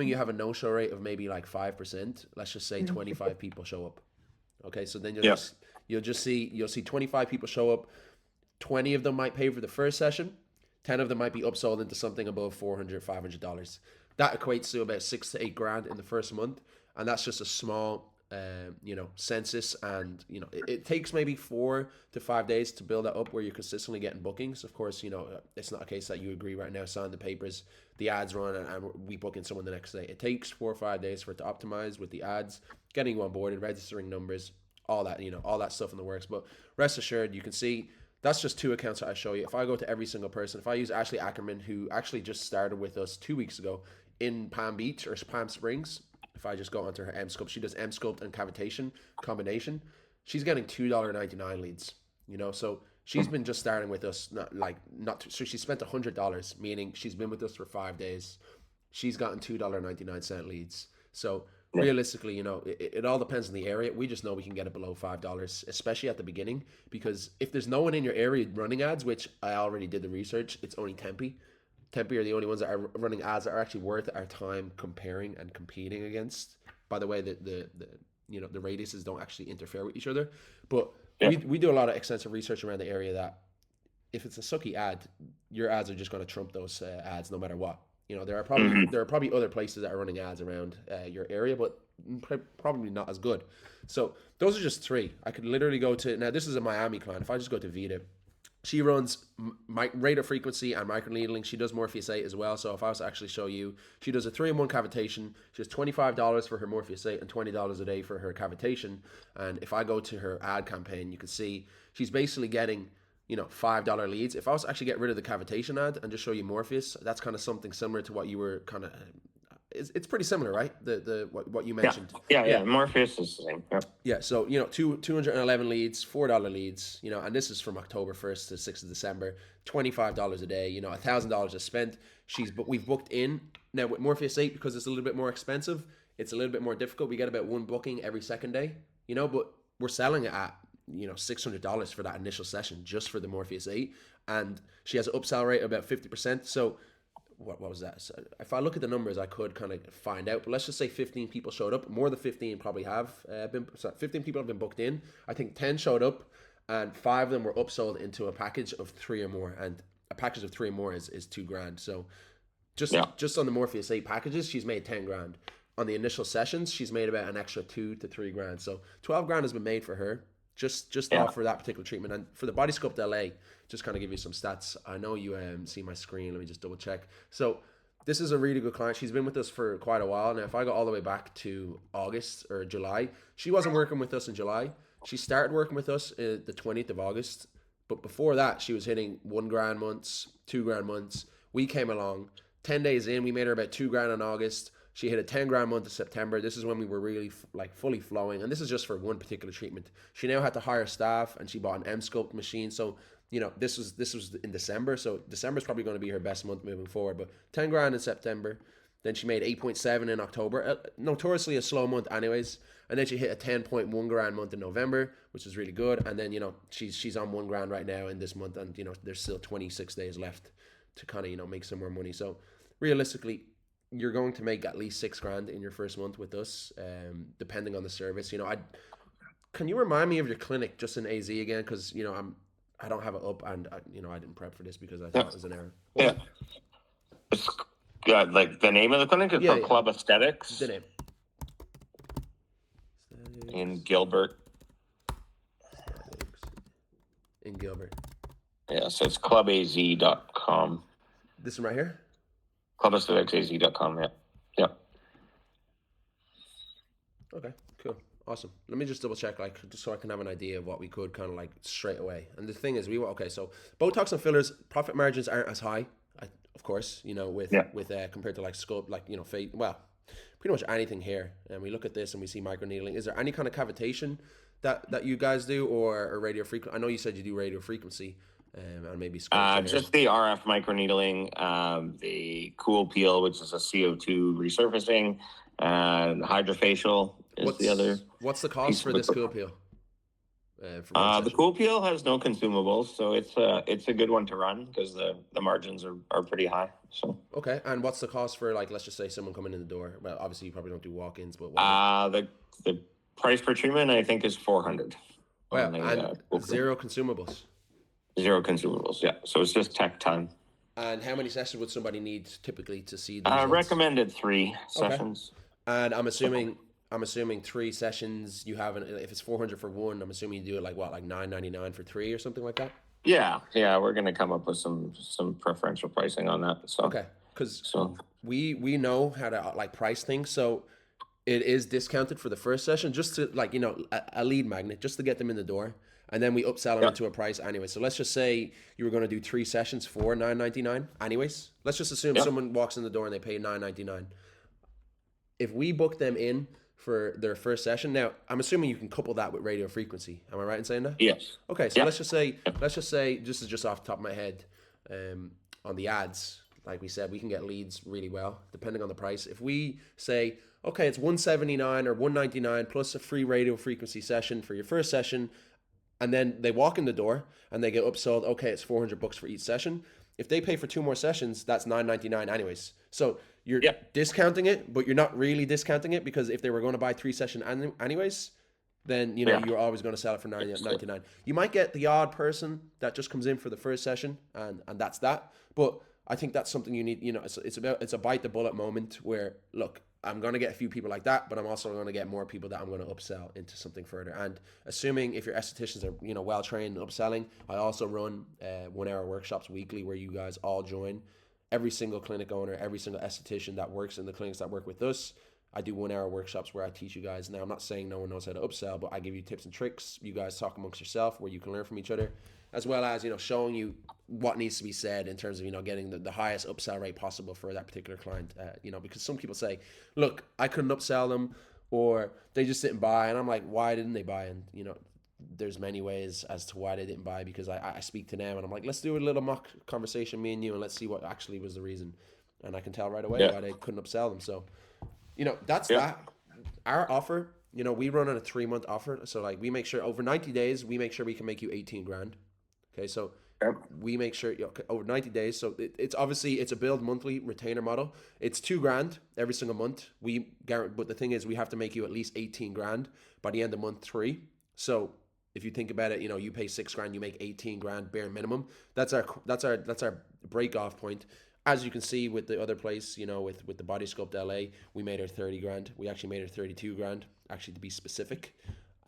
you have a no-show rate of maybe like 5%, let's just say 25 people show up. Okay. So then you'll see 25 people show up. 20 of them might pay for the first session. 10 of them might be upsold into something above $400, $500. That equates to about $6,000 to $8,000 in the first month. And that's just a small, census. And, it takes maybe 4 to 5 days to build that up where you're consistently getting bookings. Of course, it's not a case that you agree right now, sign the papers, the ads run, and we book in someone the next day. It takes 4 or 5 days for it to optimize with the ads, getting you onboarded, registering numbers, all that, all that stuff in the works. But rest assured, you can see that's just 2 accounts that I show you. If I go to every single person, if I use Ashley Ackerman, who actually just started with us 2 weeks ago in Palm Beach or Palm Springs, if I just go onto her M-Sculpt, she does M-Sculpt and cavitation combination. She's getting $2.99 leads, so she's been just starting with us, so she spent $100, meaning she's been with us for 5 days. She's gotten $2.99 leads. So realistically, it all depends on the area. We just know we can get it below $5, especially at the beginning, because if there's no one in your area running ads, which I already did the research, it's only Tempe. Tempe are the only ones that are running ads that are actually worth our time comparing and competing against. By the way, the radiuses don't actually interfere with each other, but we do a lot of extensive research around the area that if it's a sucky ad, your ads are just going to trump those ads no matter what. There are probably other places that are running ads around your area, but probably not as good. So those are just 3. I could literally go to, now this is a Miami client. If I just go to Vita, she runs radar frequency and microneedling. She does Morpheus 8 as well. So if I was to actually show you, she does a 3-in-1 cavitation. She has $25 for her Morpheus 8 and $20 a day for her cavitation. And if I go to her ad campaign, you can see she's basically getting $5 leads. If I was to actually get rid of the cavitation ad and just show you Morpheus, that's kind of something similar to what you were kind of. It's pretty similar, right? What you mentioned. Yeah. Morpheus is the same. Yeah. So 211 leads, $4 leads. And this is from October 1st to 6th of December. $25 a day. $1,000 is spent. We've booked in now with Morpheus 8 because it's a little bit more expensive. It's a little bit more difficult. We get about 1 booking every second day. But we're selling it at $600 for that initial session just for the Morpheus 8, and she has an upsell rate of about 50%. So what was that? So if I look at the numbers, I could kind of find out, but let's just say 15 people showed up. More than 15 probably have 15 people have been booked in. I think 10 showed up and 5 of them were upsold into a package of 3 or more, and a package of 3 or more is $2,000. So just on the Morpheus 8 packages, she's made $10,000. On the initial sessions, she's made about an extra $2,000 to $3,000. So $12,000 has been made for her. Just off for that particular treatment. And for the Body Sculpt LA, just kind of give you some stats. I know you see my screen. Let me just double check. So this is a really good client. She's been with us for quite a while. Now, if I go all the way back to August or July, she wasn't working with us in July. She started working with us the 20th of August. But before that, she was hitting $1,000 months, $2,000 months. We came along. 10 days in, we made her about $2,000 in August. She hit a $10,000 month in September. This is when we were really fully flowing. And this is just for one particular treatment. She now had to hire staff and she bought an M-Sculpt machine. So, this was in December. So December is probably going to be her best month moving forward. But $10,000 in September. Then she made 8.7 in October. Notoriously a slow month anyways. And then she hit a 10.1 month in November, which is really good. And then, she's on $1,000 right now in this month. And, there's still 26 days left to kind of, make some more money. So realistically, you're going to make at least $6,000 in your first month with us, depending on the service. Can you remind me of your clinic just in AZ again? Because I don't have it up, and I didn't prep for this because I thought it was an error. Yeah. It's like the name of the clinic is Yeah, called yeah. Club Aesthetics The name. in Gilbert. In Gilbert. Yeah, so it's clubaz.com. This one right here? Clubaestheticsaz.com, yeah. Yeah. Okay, cool. Awesome. Let me just double check, just so I can have an idea of what we could kind of straight away. And the thing is, so Botox and fillers, profit margins aren't as high, of course, with compared to sculpt, fade, well, pretty much anything here. And we look at this and we see microneedling. Is there any kind of cavitation that you guys do, or radio frequency? I know you said you do radio frequency, and maybe sculpt. Just the RF microneedling, the cool peel, which is a CO2 resurfacing, and hydrofacial is the other. What's the cost for this cool peel? The cool peel has no consumables, so it's a good one to run because the margins are pretty high. So okay, and what's the cost for let's just say someone coming in the door? Well, obviously you probably don't do walk-ins, but the price per treatment I think is $400. Well, and zero consumables. Zero consumables, yeah. So it's just tech time. And how many sessions would somebody need typically to see? Recommended 3 sessions. And I'm assuming 3 sessions. You have if it's $400 for one, I'm assuming you do it like $9.99 for 3 or something like that. Yeah. We're gonna come up with some preferential pricing on that. So okay, because we know how to price things. So it is discounted for the first session, just to a lead magnet, just to get them in the door. And then we upsell them into a price anyway. So let's just say you were going to do 3 sessions for $9.99 anyways. Let's just assume someone walks in the door and they pay $9.99. If we book them in for their first session, now I'm assuming you can couple that with radio frequency. Am I right in saying that? Yes. Okay, so let's just say this is just off the top of my head, on the ads, like we said, we can get leads really well depending on the price. If we say, okay, it's $179 or $199 plus a free radio frequency session for your first session, and then they walk in the door and they get upsold, okay, it's $400 for each session. If they pay for 2 more sessions, that's $9.99 anyways. So you're discounting it, but you're not really discounting it, because if they were going to buy 3 sessions anyways, then you're always going to sell it for $9.99. You might get the odd person that just comes in for the first session and that's that. But I think that's something you need. It's a bite the bullet moment where, look, I'm going to get a few people like that, but I'm also going to get more people that I'm going to upsell into something further. And assuming if your estheticians are, well trained in upselling, I also run 1-hour workshops weekly where you guys all join. Every single clinic owner, every single esthetician that works in the clinics that work with us, I do 1-hour workshops where I teach you guys. Now, I'm not saying no one knows how to upsell, but I give you tips and tricks. You guys talk amongst yourself where you can learn from each other, as well as, showing you what needs to be said in terms of, getting the highest upsell rate possible for that particular client. Because some people say, look, I couldn't upsell them, or they just didn't buy. And I'm like, why didn't they buy? And, there's many ways as to why they didn't buy, because I speak to them and I'm like, let's do a little mock conversation, me and you, and let's see what actually was the reason. And I can tell right away why they couldn't upsell them. So, that's that. Our offer, we run on a 3-month offer. So we make sure over 90 days, we make sure we can make you 18 grand. Okay. So we make sure over 90 days. So it's obviously, it's a build monthly retainer model. It's 2 grand every single month. We guarantee, but the thing is, we have to make you at least 18 grand by the end of month 3. So if you think about it, you pay 6 grand, you make 18 grand bare minimum. That's our break off point. As you can see with the other place, with the Body Sculpt LA, we made her 30 grand. We actually made her 32 grand, actually, to be specific.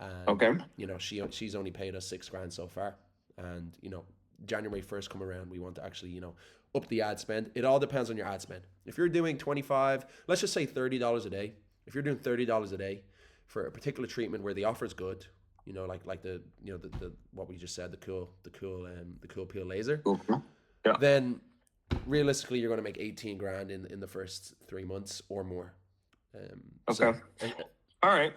And, okay. She's only paid us 6 grand so far. And, January 1st come around, we want to actually, up the ad spend. It all depends on your ad spend. If you're doing 25, let's just say $30 a day. If you're doing $30 a day for a particular treatment where the offer is good, like the what we just said, the cool peel laser, then realistically you're going to make 18 grand in the first 3 months or more. Okay. All right.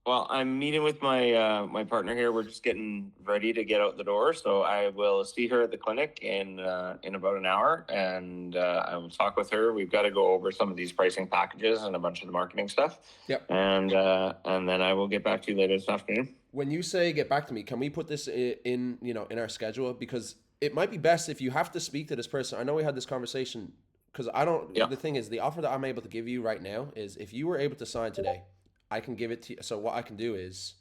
Well, I'm meeting with my my partner here. We're just getting ready to get out the door, so I will see her at the clinic in about an hour, and I will talk with her. We've got to go over some of these pricing packages and a bunch of the marketing stuff. Yep. And then I will get back to you later this afternoon. When you say get back to me, can we put this in our schedule? Because it might be best if you have to speak to this person. I know we had this conversation because I don't. Yeah. The thing is, the offer that I'm able to give you right now is if you were able to sign today, I can give it to you. So what I can do is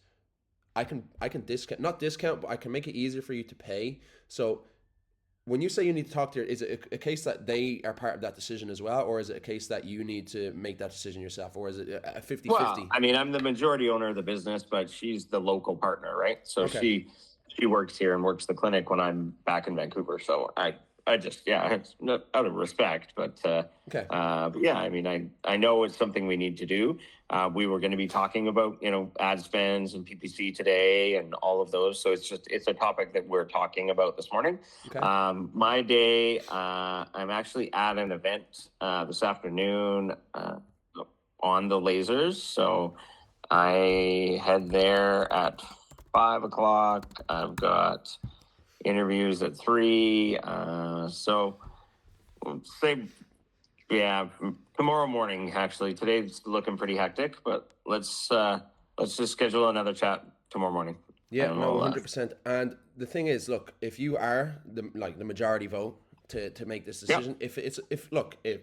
I can discount, not discount, but I can make it easier for you to pay. So when you say you need to talk to your, is it a case that they are part of that decision as well, or is it a case that you need to make that decision yourself, or is it a 50-50? Well, I mean, I'm the majority owner of the business, but she's the local partner, right? So Okay. she works here and works the clinic when I'm back in Vancouver. So I just, yeah, it's not out of respect, but Okay. but yeah, I mean, I know it's something we need to do. We were going to be talking about, ad spends and PPC today and all of those. So it's a topic that we're talking about this morning. Okay. My day, I'm actually at an event this afternoon on the lasers. So I head there at 5 o'clock. I've got interviews at 3. So say, yeah, tomorrow morning, actually. Today's looking pretty hectic, but let's just schedule another chat tomorrow morning. Yeah, And no, we'll, 100%. And the thing is, look, if you are the majority vote to make this decision, if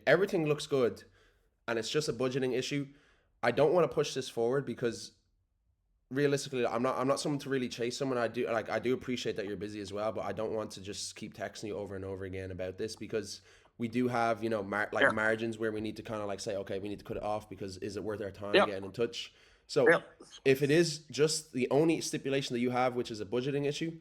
everything looks good and it's just a budgeting issue, I don't want to push this forward because realistically, I'm not someone to really chase someone. I do appreciate that you're busy as well, but I don't want to just keep texting you over and over again about this because we do have, margins where we need to kind of say, okay, we need to cut it off because is it worth our time getting in touch? So if it is just the only stipulation that you have, which is a budgeting issue,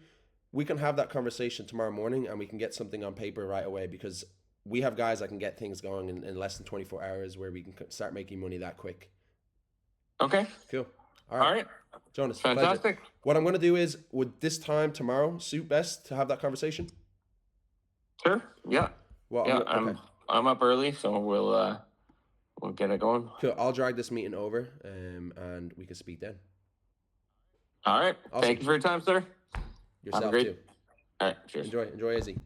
we can have that conversation tomorrow morning and we can get something on paper right away because we have guys that can get things going in less than 24 hours where we can start making money that quick. Okay. Cool. All right. Jonas, fantastic. Pleasure. What I'm going to do is, would this time tomorrow suit best to have that conversation? Sure. Yeah. Well, yeah. okay. I'm up early, so we'll get it going. Cool. I'll drag this meeting over, and we can speak then. All right. Awesome. Thank you for your time, sir. Yourself Have a great... too. All right. Cheers. Enjoy, Izzy.